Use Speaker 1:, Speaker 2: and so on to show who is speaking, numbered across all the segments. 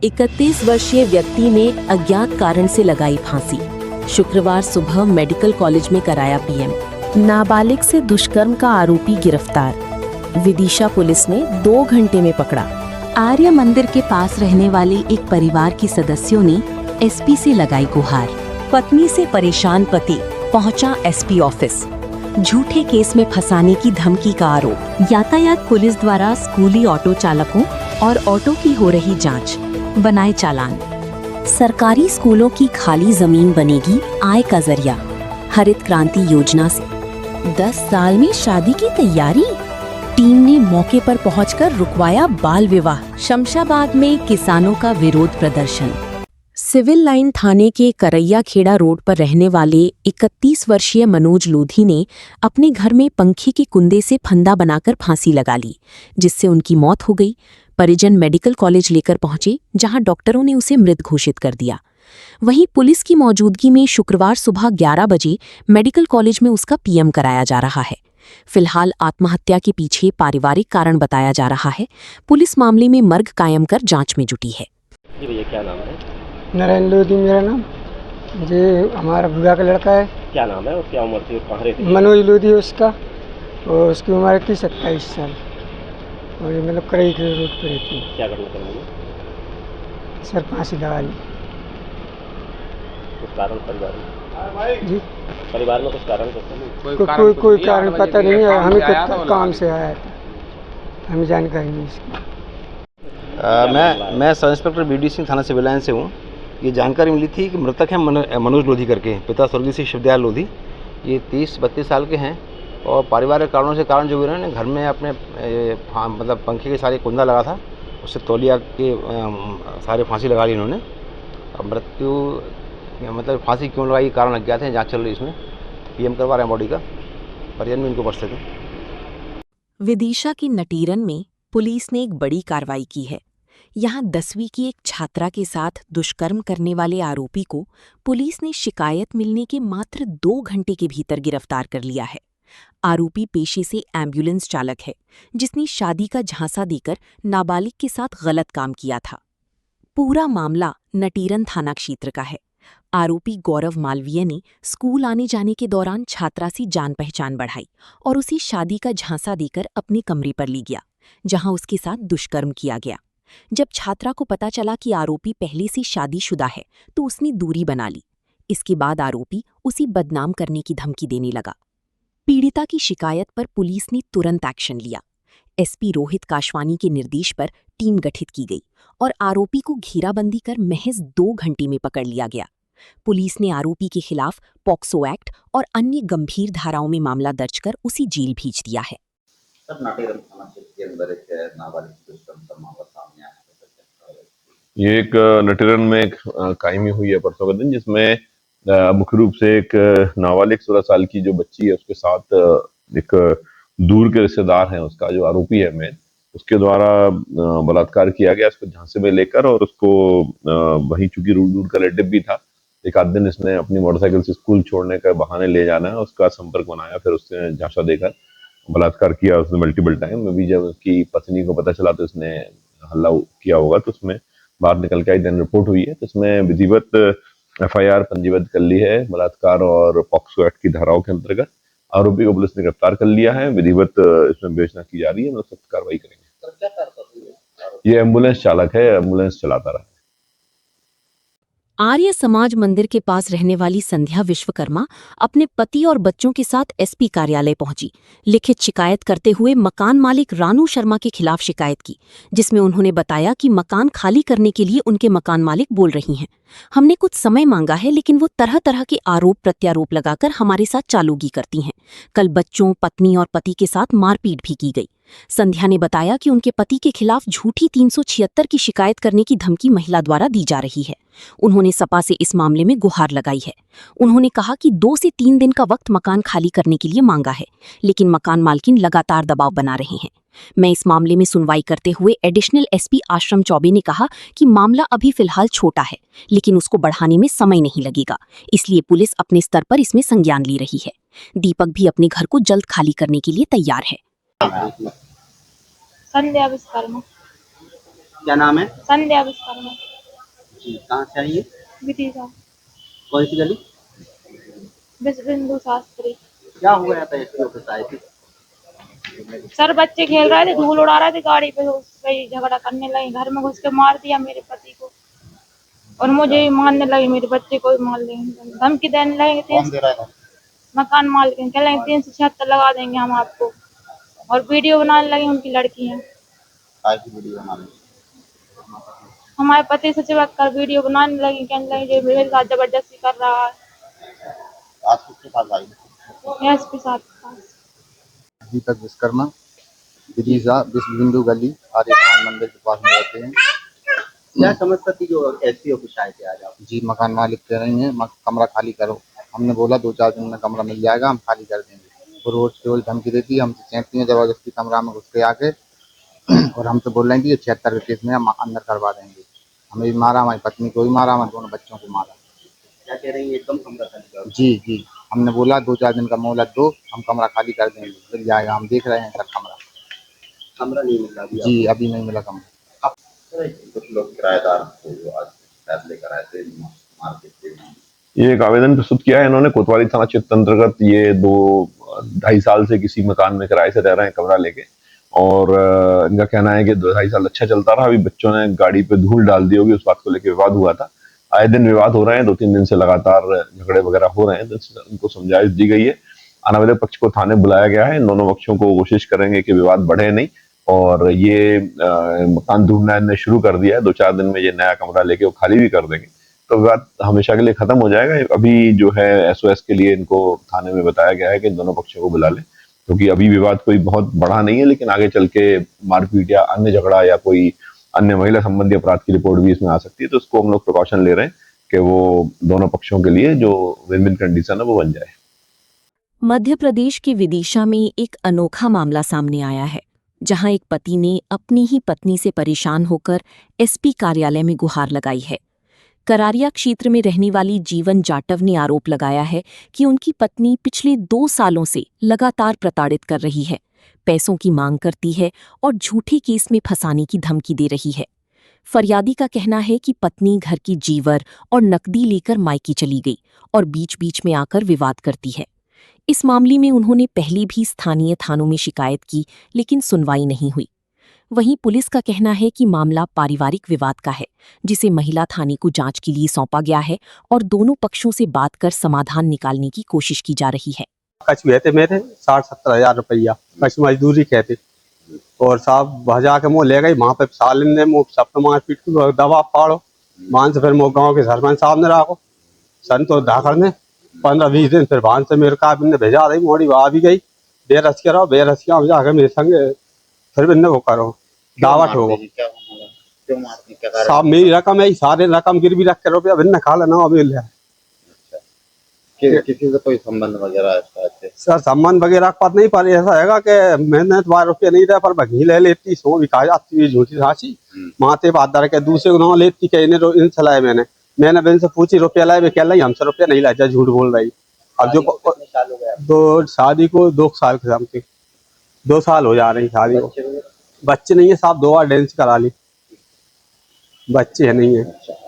Speaker 1: 31 वर्षीय व्यक्ति ने अज्ञात कारण से लगाई फांसी। शुक्रवार सुबह मेडिकल कॉलेज में कराया पीएम। नाबालिग से दुष्कर्म का आरोपी गिरफ्तार। विदिशा पुलिस ने 2 घंटे में पकड़ा। आर्य मंदिर के पास रहने वाले एक परिवार की सदस्यों ने एसपी से लगाई गुहार। पत्नी से परेशान पति पहुंचा एसपी ऑफिस। झूठे केस में फंसाने की धमकी का आरोप। यातायात पुलिस द्वारा स्कूली ऑटो चालकों और ऑटो की हो रही जांच, बनाए चालान। सरकारी स्कूलों की खाली जमीन बनेगी आय का जरिया। हरित क्रांति योजना से 10 साल में शादी की तैयारी। टीम ने मौके पर पहुंचकर रुकवाया बाल विवाह। शमशाबाद में किसानों का विरोध प्रदर्शन। सिविल लाइन थाने के करैया खेड़ा रोड पर रहने वाले 31 वर्षीय मनोज लोधी ने अपने घर में पंखे के कुंदे से फंदा बनाकर फांसी लगा ली, जिससे उनकी मौत हो गई। परिजन मेडिकल कॉलेज लेकर पहुंचे, जहां डॉक्टरों ने उसे मृत घोषित कर दिया। वहीं पुलिस की मौजूदगी में शुक्रवार सुबह 11 बजे मेडिकल कॉलेज में उसका पीएम कराया जा रहा है। फिलहाल आत्महत्या के पीछे पारिवारिक कारण बताया जा रहा है। पुलिस मामले में मर्ग कायम कर जांच में जुटी है।
Speaker 2: जी भैया, क्या नाम है?
Speaker 3: नरेंद्र लोधी मेरा नाम। ये हमारा बुआ का लड़का है।
Speaker 2: क्या नाम है और क्या उम्र थी और कहाँ रहती?
Speaker 3: मनोज लोधी है उसका, और उसकी उम्र थी 27 साल, और ये मतलब करई के रोड पर रहती है।
Speaker 2: क्या करना चाहेंगे?
Speaker 3: सर फांसी लगा ली।
Speaker 2: कुछ कारण परिवार में?
Speaker 3: जी,
Speaker 2: परिवार में कुछ कारण
Speaker 3: कोई कारण पता नहीं है। हमें तो काम से आया था, हमें जानकारी नहीं इसकी।
Speaker 4: मैं सब इंस्पेक्टर बीडी सिंह थाना सिविल लाइन से हूँ। ये जानकारी मिली थी कि मृतक हैं मनोज लोधी करके, पिता स्वर्गीय श्री शिवदयाल लोधी। ये 30-32 साल के हैं और पारिवारिक कारणों से कारण जो भी उन्होंने घर में अपने मतलब पंखे के सारे कुंदा लगा था, उससे तौलिया के सारे फांसी लगा ली इन्होंने। अब मृत्यु मतलब फांसी क्यों लगाई कारण अज्ञात है, जाँच चल रही है। इसमें पीएम करवा रहे हैं बॉडी का, परिजन में इनको बच सकें।
Speaker 1: विदिशा की नटीरन में पुलिस ने एक बड़ी कार्रवाई की है। यहां 10वीं की एक छात्रा के साथ दुष्कर्म करने वाले आरोपी को पुलिस ने शिकायत मिलने के मात्र 2 घंटे के भीतर गिरफ्तार कर लिया है। आरोपी पेशे से एम्बुलेंस चालक है, जिसने शादी का झांसा देकर नाबालिग के साथ गलत काम किया था। पूरा मामला नटीरन थाना क्षेत्र का है। आरोपी गौरव मालवीय ने स्कूल आने जाने के दौरान छात्रा से जान पहचान बढ़ाई और उसे शादी का झांसा देकर अपने कमरे पर ले गया, जहां उसके साथ दुष्कर्म किया गया। जब छात्रा को पता चला कि आरोपी पहले से शादीशुदा है, तो उसने दूरी बना ली। इसके बाद आरोपी उसे बदनाम करने की धमकी देने लगा। पीड़िता की शिकायत पर पुलिस ने तुरंत एक्शन लिया। एसपी रोहित काशवानी के निर्देश पर टीम गठित की गई और आरोपी को घेराबंदी कर महज 2 घंटे में पकड़ लिया गया। पुलिस ने आरोपी के खिलाफ पॉक्सो एक्ट और अन्य गंभीर धाराओं में मामला दर्ज कर उसे जेल भेज दिया है।
Speaker 5: नटीरन थाना क्षेत्र के अंदर एक नाबालिग दुष्कर्म का मामला सामने आया है।
Speaker 6: ये एक नटीरन में एक कायमी हुई है परसों के दिन, जिसमें मुख्य रूप से एक नाबालिग 16 साल की जो बच्ची है, उसके साथ एक दूर के रिश्तेदार हैं, उसका जो आरोपी है मेन, उसके द्वारा बलात्कार किया गया उसको झांसे में लेकर। और उसको वहीं चूंकि दूर का रिलेटिव भी था, एक आध दिन इसने अपनी मोटरसाइकिल से स्कूल छोड़ने का बहाने ले जाना है, उसका संपर्क बनाया, फिर उसने झांसा देकर बलात्कार किया उसने मल्टीपल टाइम। अभी जब उसकी पत्नी को पता चला तो उसने हल्ला किया होगा, तो उसमें बाहर निकल के आई, दिन रिपोर्ट हुई है। तो इसमें विधिवत एफआईआर पंजीबद्ध कर ली है बलात्कार और पॉक्सो एक्ट की धाराओं के अंतर्गत। आरोपी को पुलिस ने गिरफ्तार कर लिया है। विधिवत इसमें विवेचना की जा रही है, मतलब सख्त कार्रवाई करेंगे। ये एम्बुलेंस चालक है, एम्बुलेंस चलाता रहा।
Speaker 1: आर्य समाज मंदिर के पास रहने वाली संध्या विश्वकर्मा अपने पति और बच्चों के साथ एसपी कार्यालय पहुंची। लिखित शिकायत करते हुए मकान मालिक रानू शर्मा के खिलाफ शिकायत की, जिसमें उन्होंने बताया कि मकान खाली करने के लिए उनके मकान मालिक बोल रही हैं। हमने कुछ समय मांगा है, लेकिन वो तरह तरह के आरोप प्रत्यारोप लगाकर हमारे साथ चालूगी करती हैं। कल बच्चों, पत्नी और पति के साथ मारपीट भी की गई। संध्या ने बताया कि उनके पति के खिलाफ झूठी 376 की शिकायत करने की धमकी महिला द्वारा दी जा रही है। उन्होंने सपा से इस मामले में गुहार लगाई है। उन्होंने कहा कि 2 से 3 दिन का वक्त मकान खाली करने के लिए मांगा है, लेकिन मकान मालकिन लगातार दबाव बना रहे हैं। मैं इस मामले में सुनवाई करते हुए एडिशनल एसपी आश्रम चौबे ने कहा कि मामला अभी फिलहाल छोटा है, लेकिन उसको बढ़ाने में समय नहीं लगेगा, इसलिए पुलिस अपने स्तर पर इसमें संज्ञान ले रही है। दीपक भी अपने घर को जल्द खाली करने के लिए तैयार है।
Speaker 7: संध्या विश्वकर्मा।
Speaker 5: क्या नाम है?
Speaker 7: संध्या विश्वकर्मा।
Speaker 5: जी, कहाँ से आई है?
Speaker 7: विदिशा
Speaker 5: कौन सी गली?
Speaker 7: बिंदु शास्त्री।
Speaker 5: क्या हुआ था एसपी ऑफिस आई थी?
Speaker 7: सर बच्चे खेल रहे थे, धूल उड़ा रहे थे गाड़ी पे, तो उस पे ही झगड़ा करने लगे, घर में घुस के मार दिया मेरे पति को और मुझे ही मारने लगे, मेरे बच्चे को भी मार लेंगे, धमकी देने लगे।
Speaker 5: कौन दे रहा था?
Speaker 7: मकान मालिक कह रहे 376 लगा देंगे हम आपको, और वीडियो बनाने लगी उनकी लड़कियां।
Speaker 5: आज की वीडियो बना ली।
Speaker 7: हमारे पति से चिपक कर वीडियो बनाने लगी, कहने लगी जो मेरे साथ जबरदस्ती कर रहा है।
Speaker 5: आज किसके पास आई?
Speaker 7: एसपी साहब के पास।
Speaker 8: दीपक विश्वकर्मा, विदिशा विश्व बिंदु गली आर्य समाज मंदिर के पास में रहते हैं।
Speaker 5: क्या समस्या थी जो एसपी ऑफिस आए थे आज आप?
Speaker 8: जी, मकान मालिक कह रहे हैं कमरा खाली करो। हमने बोला 2-4 दिन में कमरा मिल जाएगा, हम खाली कर देंगे। वो रोज धमकी देती है, हमसे छेड़ती हैं, जबरदस्ती कमरा में घुस के आके और हमसे बोल रही थी 76 के केस में हम अंदर करवा देंगे। हमें भी मारा, हमारी पत्नी को भी मारा, हमारे दोनों बच्चों को मारा।
Speaker 5: क्या कह रही है? एकदम कमरा खाली करो।
Speaker 8: जी, हमने बोला 2-4 दिन का मोहलत दो, हम कमरा खाली कर देंगे, मिल जाएगा। हम देख रहे हैं सर
Speaker 5: कमरा नहीं मिल रहा अभी
Speaker 8: जी, अभी नहीं मिला कमरा।
Speaker 5: कुछ लोग किराएदार थे जो आज फैसले कराए थे मार्केट के।
Speaker 6: ये एक आवेदन प्रस्तुत किया है इन्होंने कोतवाली थाना क्षेत्र अंतर्गत। ये 2-2.5 साल से किसी मकान में किराए से रह रहे हैं कमरा लेके, और इनका कहना है कि 2-2.5 साल अच्छा चलता रहा। अभी बच्चों ने गाड़ी पे धूल डाल दी होगी, उस बात को लेकर विवाद हुआ था। आए दिन विवाद हो रहे हैं, 2-3 दिन से लगातार झगड़े वगैरह हो रहे हैं। उनको समझाइश दी गई है, अनावेदक पक्ष को थाने बुलाया गया है। इन दोनों पक्षों को कोशिश करेंगे कि विवाद बढ़े नहीं, और ये मकान ढूंढना इन्हें शुरू कर दिया है। 2-4 दिन में ये नया कमरा लेके वो खाली भी कर देंगे तो विवाद हमेशा के लिए खत्म हो जाएगा। अभी जो है एसओएस के लिए इनको थाने में बताया गया है कि इन दोनों पक्षों को बुला लें, क्योंकि अभी विवाद कोई बहुत बड़ा नहीं है, लेकिन आगे चल के मारपीट या अन्य झगड़ा या कोई अन्य महिला संबंधी अपराध की रिपोर्ट भी इसमें आ सकती है। तो इसको हम लोग प्रिकॉशन ले रहे हैं कि वो दोनों पक्षों के लिए जो विन विन कंडीशन है वो बन जाए।
Speaker 1: मध्य प्रदेश के विदिशा में एक अनोखा मामला सामने आया है, जहां एक पति ने अपनी ही पत्नी से परेशान होकर एसपी कार्यालय में गुहार लगाई है। करारिया क्षेत्र में रहने वाली जीवन जाटव ने आरोप लगाया है कि उनकी पत्नी पिछले 2 सालों से लगातार प्रताड़ित कर रही है, पैसों की मांग करती है और झूठे केस में फंसाने की धमकी दे रही है। फरियादी का कहना है कि पत्नी घर की जीवर और नकदी लेकर मायके चली गई और बीच बीच में आकर विवाद करती है। इस मामले में उन्होंने पहले भी स्थानीय थानों में शिकायत की, लेकिन सुनवाई नहीं हुई। वहीं पुलिस का कहना है कि मामला पारिवारिक विवाद का है, जिसे महिला थाने को जांच के लिए सौंपा गया है और दोनों पक्षों से बात कर समाधान निकालने की कोशिश की जा रही है।
Speaker 9: कछ हुए थे मेरे 60-70 हज़ार रुपया, कछ मजदूरी कहते, और साहब भजा के मुँह ले गई वहाँ पे साल ने मुँह सब मारपीट की दवा पाड़ो मान से, फिर मुँह गाँव के सरपंच साहब ने राखो संतोष धाकड़ ने 15-20 दिन फिर भान से मेरे काबिन ने भेजा रही मोड़ी आ भी गई बेरसिया रहो, बेरसिया में जाकर मेरे संगे फिर बिन्ने वो करो दावत हो साहब। मेरी रकम है, सारे रकम गिरवी रख के रुपया भिन्न खा लेना अभी ले।
Speaker 5: किसी से कोई संबंध वगैरह
Speaker 9: सर संबंध वगैरह का पता नहीं, पर ऐसा है कि मैंने तुम्हारे रुपये नहीं दिया पर भगी ले लेती, सो भी खा जाती झूठी साची माते बात दर के दूसरे को लेती के इन्हें चलाए। मैंने बिन से पूछी रुपया लाए, कह रही हमसे रुपया नहीं लाया, झूठ बोल रही। अब जो 2 शादी को 2 साल के समथिंग 2 साल हो जा रही शादी को। बच्चे नहीं है साहब, 2 बार डांस करा ली, बच्चे है नहीं है।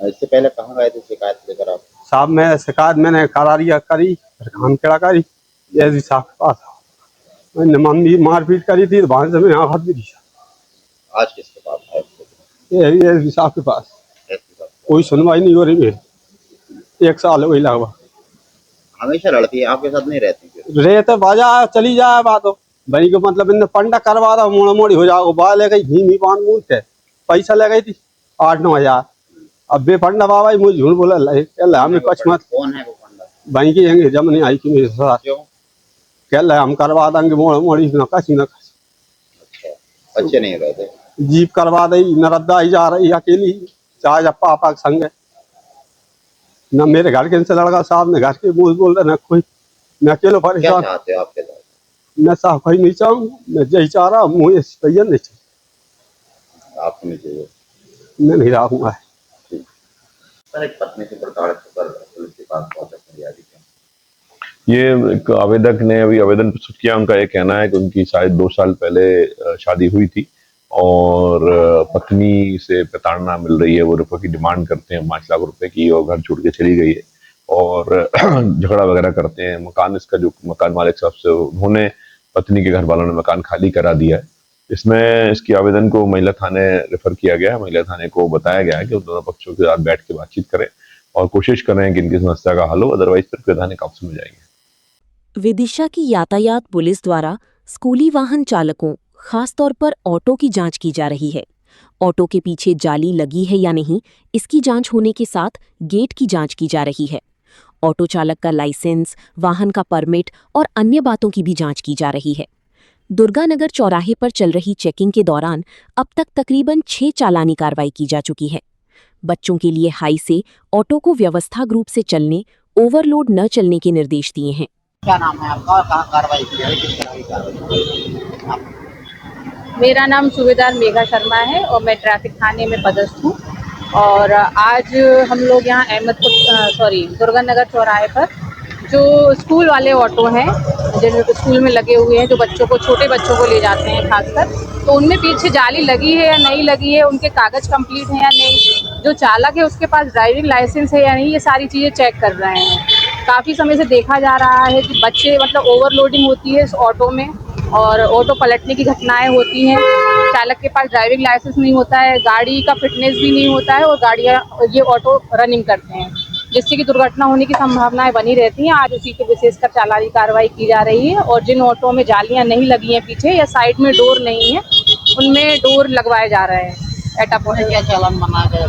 Speaker 5: इससे पहले कहाँ गए थे शिकायत लेकर आप?
Speaker 9: साहब मैं शिकायत मैंने करारिया करी, काम केड़ा करी एसपी साहब के पास, मैंने मम्मी मारपीट करी थी, वहां से मैं यहाँ हाथ भी दिया।
Speaker 5: आज किसके पास आए?
Speaker 9: एसपी साहब के पास कोई सुनवाई नहीं हो रही मेरी, 1 साल हो गई लगभग।
Speaker 5: हमेशा लड़ती है आपके साथ नहीं रहती?
Speaker 9: रहते बाजा चली जाए बात भाई को, मतलब इन्हें पंडा करवा रहा मोड़ा मोड़ी हो जाओ। बाल ले गई धीमी पान मूल थे, पैसा ले गई थी 8-9 हज़ार। अब बे पंडा बाबा ही मुझे झूठ बोला हमें कुछ मत।
Speaker 5: कौन है वो पंडा?
Speaker 9: भाई की होंगे जब नहीं आई कि मेरे साथ कह हम करवा देंगे मोड़ा मोड़ी न कसी न कसी।
Speaker 5: अच्छा, बच्चे नहीं रहते?
Speaker 9: जीप करवा दी, नरद्दा ही जा रही अकेली, चाहे जब पापा के संग न मेरे घर के इनसे लड़का साहब ने घर के मुँह बोल रहे न कोई, मैं अकेले परेशान।
Speaker 5: क्या चाहते हो आपके साथ?
Speaker 9: मैं साहब कहीं नहीं चाहूँ, मैं यही चाह रहा हूँ मुझे तैयार नहीं चाहिए,
Speaker 5: आपको नहीं चाहिए?
Speaker 9: मैं नहीं रहूँगा।
Speaker 5: सर एक पत्नी से प्रताड़ित होकर पुलिस के पास पहुंचा फरियादी क्या?
Speaker 6: ये एक आवेदक ने अभी आवेदन प्रस्तुत किया। उनका ये कहना है कि उनकी शायद 2 साल पहले शादी हुई थी और पत्नी से प्रताड़ना मिल रही है, वो रुपए की डिमांड करते हैं 5 लाख रुपए की, और घर छोड़ के चली गई है और झगड़ा वगैरह करते हैं। मकान इसका जो मकान मालिक साहब से, उन्होंने पत्नी के घर वालों ने मकान खाली करा दिया है। इसमें इसकी आवेदन को महिला थाने रेफर किया गया है। महिला थाने को बताया गया है कि वो दोनों पक्षों के साथ बैठ के बातचीत करें और कोशिश करें कि इनकी समस्या का हल हो, अदरवाइज फिर वैधानिक एक्शन में जाएंगे।
Speaker 1: विदिशा की यातायात पुलिस द्वारा स्कूली वाहन चालकों, खासतौर पर ऑटो की जांच की जा रही है। ऑटो के पीछे जाली लगी है या नहीं, इसकी जांच होने के साथ गेट की जांच की जा रही है। ऑटो चालक का लाइसेंस, वाहन का परमिट और अन्य बातों की भी जांच की जा रही है। दुर्गानगर चौराहे पर चल रही चेकिंग के दौरान अब तक तकरीबन 6 चालानी कार्रवाई की जा चुकी है। बच्चों के लिए हाई से ऑटो को व्यवस्था रूप से चलने, ओवरलोड न चलने के निर्देश दिए हैं।
Speaker 8: क्या नाम है आपका और कहाँ कार्रवाई की है, किस तरह की कार्रवाई?
Speaker 10: मेरा नाम सूबेदार मेघा शर्मा है और मैं ट्रैफिक थाने में पदस्थ हूँ। और आज हम लोग यहाँ दुर्गानगर चौराहे पर जो स्कूल वाले ऑटो हैं, जिन स्कूल में लगे हुए हैं, जो बच्चों को, छोटे बच्चों को ले जाते हैं खासकर, तो उनमें पीछे जाली लगी है या नहीं लगी है, उनके कागज़ कंप्लीट हैं या नहीं, जो चालक है उसके पास ड्राइविंग लाइसेंस है या नहीं, ये सारी चीज़ें चेक कर रहे हैं। काफ़ी समय से देखा जा रहा है कि बच्चे ओवरलोडिंग होती है इस ऑटो में और ऑटो पलटने की घटनाएं होती हैं। चालक के पास ड्राइविंग लाइसेंस नहीं होता है, गाड़ी का फिटनेस भी नहीं होता है और ये ऑटो रनिंग करते हैं, जिससे कि दुर्घटना होने की संभावनाएं बनी रहती हैं। आज उसी के विशेषकर चालानी कार्रवाई की जा रही है और जिन ऑटो में जालियां नहीं लगी हैं पीछे या साइड में डोर नहीं है, उनमें डोर लगवाए जा रहे हैं।
Speaker 8: क्या चालान बना गया?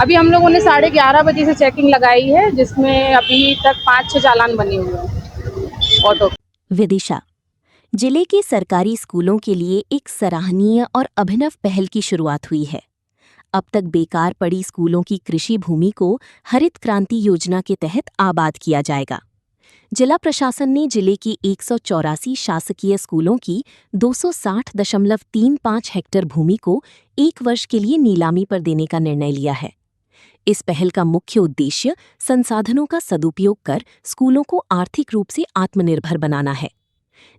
Speaker 10: अभी हम लोगों ने 11:30 बजे से चेकिंग लगाई है, जिसमें अभी तक 5-6 चालान बने हुए हैं ऑटो।
Speaker 1: विदिशा जिले के सरकारी स्कूलों के लिए एक सराहनीय और अभिनव पहल की शुरुआत हुई है। अब तक बेकार पड़ी स्कूलों की कृषि भूमि को हरित क्रांति योजना के तहत आबाद किया जाएगा। जिला प्रशासन ने जिले की 184 शासकीय स्कूलों की 260.35 हेक्टेयर भूमि को 1 वर्ष के लिए नीलामी पर देने का निर्णय लिया है। इस पहल का मुख्य उद्देश्य संसाधनों का सदुपयोग कर स्कूलों को आर्थिक रूप से आत्मनिर्भर बनाना है।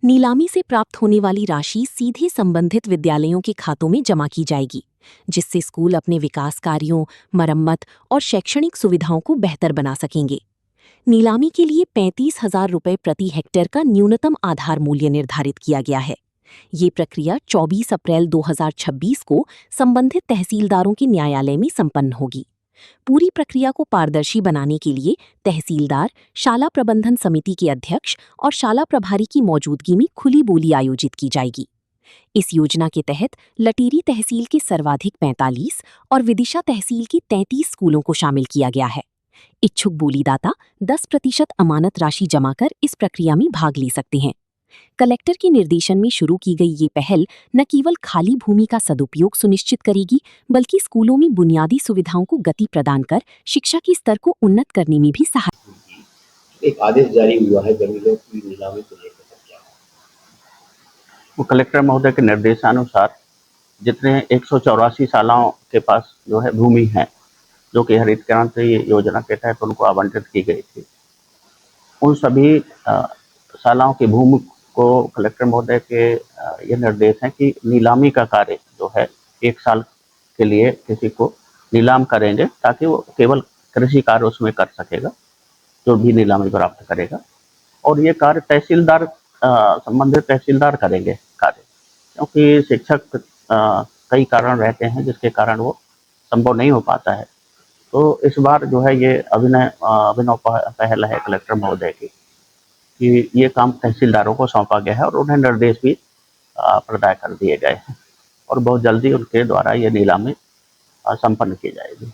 Speaker 1: नीलामी से प्राप्त होने वाली राशि सीधे संबंधित विद्यालयों के खातों में जमा की जाएगी, जिससे स्कूल अपने विकास कार्यों, मरम्मत और शैक्षणिक सुविधाओं को बेहतर बना सकेंगे। नीलामी के लिए 35,000 रुपये प्रति हेक्टेयर का न्यूनतम आधार मूल्य निर्धारित किया गया है। ये प्रक्रिया 24 अप्रैल 2026 को संबंधित तहसीलदारों के न्यायालय में संपन्न होगी। पूरी प्रक्रिया को पारदर्शी बनाने के लिए तहसीलदार, शाला प्रबंधन समिति के अध्यक्ष और शाला प्रभारी की मौजूदगी में खुली बोली आयोजित की जाएगी। इस योजना के तहत लटेरी तहसील के सर्वाधिक 45 और विदिशा तहसील के 33 स्कूलों को शामिल किया गया है। इच्छुक बोलीदाता 10% अमानत राशि जमा कर इस प्रक्रिया में भाग ले सकते हैं। कलेक्टर के निर्देशन में शुरू की गई ये पहल न केवल खाली भूमि का सदुपयोग सुनिश्चित करेगी, बल्कि स्कूलों में बुनियादी सुविधाओं को गति प्रदान कर शिक्षा के स्तर को उन्नत करने में भी सहायक।
Speaker 2: एक आदेश जारी हुआ है जमीनों की नीलामी को लेकर, क्या
Speaker 11: वो कलेक्टर महोदय के निर्देशानुसार जितने 184 शालाओं के पास जो है भूमि है, जो कि हरित क्रांति योजना के तहत उनको आवंटित की गई थी, उन सभी शालाओं की भूमि को कलेक्टर महोदय के ये निर्देश हैं कि नीलामी का कार्य जो है 1 साल के लिए किसी को नीलाम करेंगे, ताकि वो केवल कृषि कार्य उसमें कर सकेगा जो भी नीलामी प्राप्त करेगा। और ये कार्य तहसीलदार, संबंधित तहसीलदार करेंगे कार्य, क्योंकि शिक्षक कई कारण रहते हैं जिसके कारण वो संभव नहीं हो पाता है। तो इस बार जो है ये अभिनव पहल है कलेक्टर महोदय की कि ये काम तहसीलदारों को सौंपा गया है और उन्हें निर्देश भी प्रदान कर दिए गए हैं और बहुत जल्दी उनके द्वारा ये नीलामी संपन्न की जाएगी।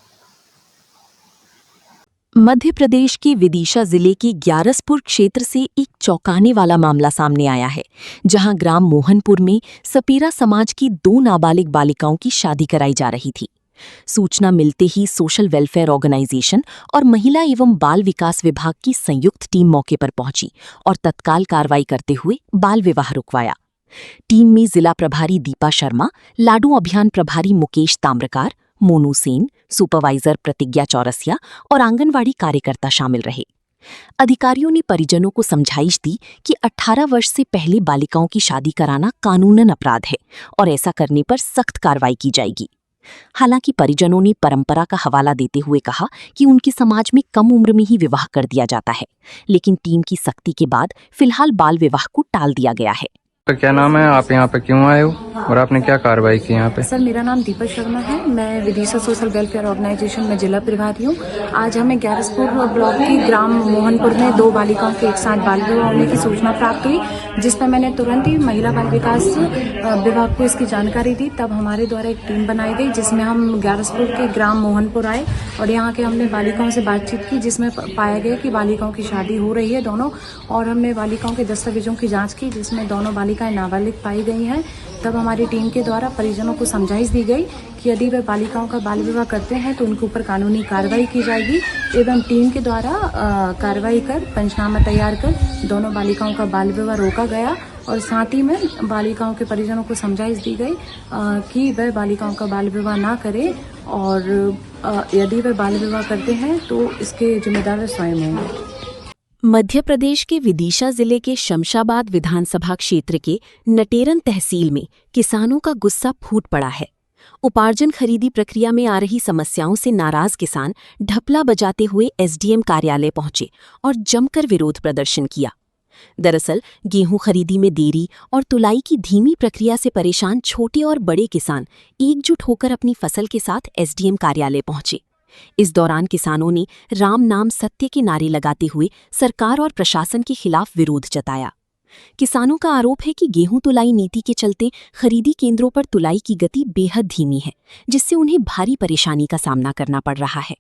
Speaker 1: मध्य प्रदेश के विदिशा जिले के ग्यारसपुर क्षेत्र से एक चौंकाने वाला मामला सामने आया है, जहां ग्राम मोहनपुर में सपेरा समाज की 2 नाबालिग बालिकाओं की शादी कराई जा रही थी। सूचना मिलते ही सोशल वेलफेयर ऑर्गेनाइजेशन और महिला एवं बाल विकास विभाग की संयुक्त टीम मौके पर पहुंची और तत्काल कार्रवाई करते हुए बाल विवाह रुकवाया। टीम में जिला प्रभारी दीपा शर्मा, लाडू अभियान प्रभारी मुकेश ताम्रकार, मोनू सेन, सुपरवाइजर प्रतिज्ञा चौरसिया और आंगनवाड़ी कार्यकर्ता शामिल रहे। अधिकारियों ने परिजनों को समझाइश दी कि 18 वर्ष से पहले बालिकाओं की शादी कराना कानूनन अपराध है और ऐसा करने पर सख्त कार्रवाई की जाएगी। हालांकि परिजनों ने परंपरा का हवाला देते हुए कहा कि उनके समाज में कम उम्र में ही विवाह कर दिया जाता है, लेकिन टीम की सख्ती के बाद फिलहाल बाल विवाह को टाल दिया गया है।
Speaker 12: तो क्या नाम है, आप यहाँ पे क्यों आए हो और आपने क्या कार्रवाई की यहाँ पे?
Speaker 13: सर, मेरा नाम दीपक शर्मा है। मैं विदिशा सोशल वेलफेयर ऑर्गेनाइजेशन में जिला प्रभारी हूँ। आज हमें ग्यारसपुर ब्लॉक की ग्राम मोहनपुर में 2 बालिकाओं के एक साथ बाल विवाह होने की सूचना प्राप्त हुई, जिसमें मैंने तुरंत ही महिला बाल विकास विभाग को इसकी जानकारी दी। तब हमारे द्वारा एक टीम बनाई गई, जिसमें हम ग्यारसपुर के ग्राम मोहनपुर आए और यहाँ के हमने बालिकाओं से बातचीत की, जिसमें पाया गया कि बालिकाओं की शादी हो रही है दोनों, और हमने बालिकाओं के दस्तावेजों की जाँच की, जिसमें दोनों बालिकाएं नाबालिग पाई गई हैं। तब हमारी टीम के द्वारा परिजनों को समझाइश दी गई कि यदि वे बालिकाओं का बाल विवाह करते हैं तो उनके ऊपर कानूनी कार्रवाई की जाएगी, एवं टीम के द्वारा कार्रवाई कर पंचनामा तैयार कर दोनों बालिकाओं का बाल विवाह रोका गया। और साथ ही में बालिकाओं के परिजनों को समझाइश दी गई कि वह बालिकाओं का बाल विवाह ना करें, और यदि वे बाल विवाह करते हैं तो इसके जिम्मेदार स्वयं होंगे।
Speaker 1: मध्य प्रदेश के विदिशा जिले के शमशाबाद विधानसभा क्षेत्र के नटेरन तहसील में किसानों का गुस्सा फूट पड़ा है। उपार्जन खरीदी प्रक्रिया में आ रही समस्याओं से नाराज किसान ढपला बजाते हुए एसडीएम कार्यालय पहुंचे और जमकर विरोध प्रदर्शन किया। दरअसल गेहूं खरीदी में देरी और तुलाई की धीमी प्रक्रिया से परेशान छोटे और बड़े किसान एकजुट होकर अपनी फसल के साथ एसडीएम कार्यालय पहुंचे। इस दौरान किसानों ने राम नाम सत्य के नारे लगाते हुए सरकार और प्रशासन के खिलाफ विरोध जताया। किसानों का आरोप है कि गेहूं तुलाई नीति के चलते खरीदी केंद्रों पर तुलाई की गति बेहद धीमी है, जिससे उन्हें भारी परेशानी का सामना करना पड़ रहा है।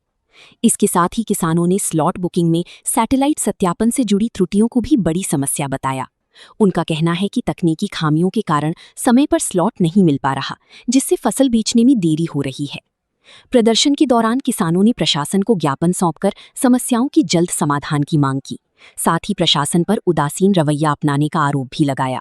Speaker 1: इसके साथ ही किसानों ने स्लॉट बुकिंग में सैटेलाइट सत्यापन से जुड़ी त्रुटियों को भी बड़ी समस्या बताया। उनका कहना है कि तकनीकी खामियों के कारण समय पर स्लॉट नहीं मिल पा रहा, जिससे फसल बेचने में देरी हो रही है। प्रदर्शन के दौरान किसानों ने प्रशासन को ज्ञापन सौंपकर समस्याओं की जल्द समाधान की मांग की। साथ ही प्रशासन पर उदासीन रवैया अपनाने का आरोप भी लगाया।